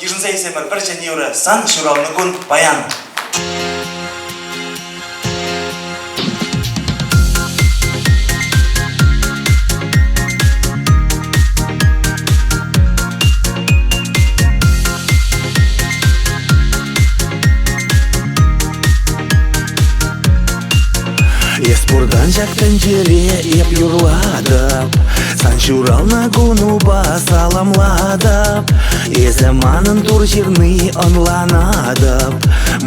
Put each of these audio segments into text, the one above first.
Yig'insa semir bir necha yevro san Shuralni kun bayan. Еспурдан жактан жере еп юрладып, сан Шуралны куну басаламладып, Есеманын тур жирны онланадып,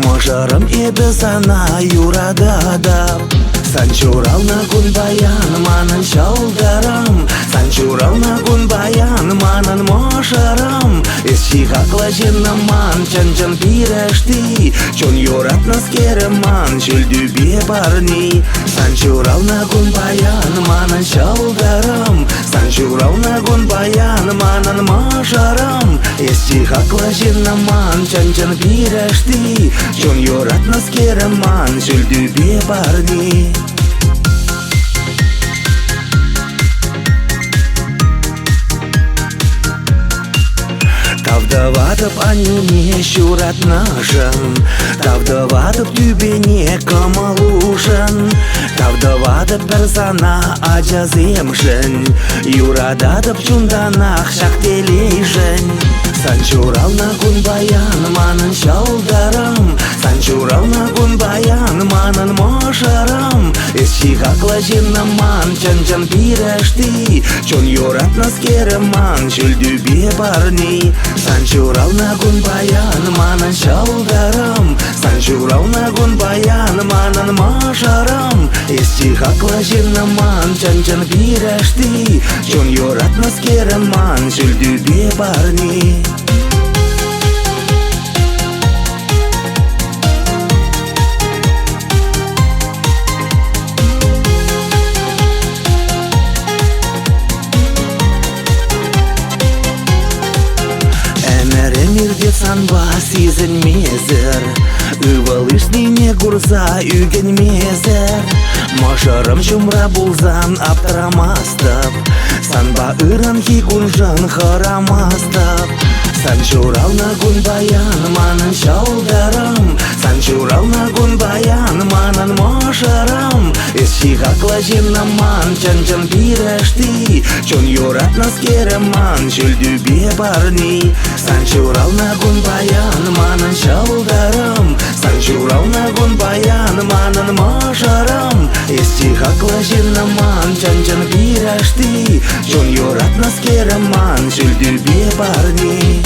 Мошарым еді сана юрададып. Сан Шуралны кун баян манын шалдарым, сан Шуралны кун баян манын мошарым. Исчигакла жиннаман чан-чан пирешти, чон юратнас кереман шүлдүбе барни. Сан Шуралны кун баян манын шалдарым, сан Шуралны кун баян манын мошарым. Исчигакла жиннаман чан-чан пирешти, чон юратнас кереман шүлдүбе барни. Тавдаватып анюне шуратнашын, тавдаватып түбене камалушын, тавдаватып персана ажаземшын, юрадатып чунданах шактелейшын. Сан Шуралны кун баян манын шалдарым, сан Шуралны кун баян манын мошарым. Исчигакла жиннаман чан-чан пирешти, чон юратнас кереман шүлдүбе барни. Сан Шуралны кун баян манын шалдарым, сан Шуралны кун баян манын мошарым. Исчигакла жиннаман чан-чан пирешти, чон юратнас кереман шүлдүбе барни. Эмирде санба сезілмезір, Үвалышнине курса үйгенмезір. Мошарым шумра булзан аптырамастып, санба ыран хикунжан харамастып. Сан Шуралны кун баян манын шалдарым, сан Шуралны кун баян манын мошарым. Исчигакла жиннаман чан-чан пирешти, чон юратнас кереман шүлдүбе барни. Сан Шуралны кун баян манын шалдарым, сан Шуралны кун баян манын мошарым. Исчигакла жиннаман чан-чан пирешти, чон юратнас кереман шүлдүбе барни.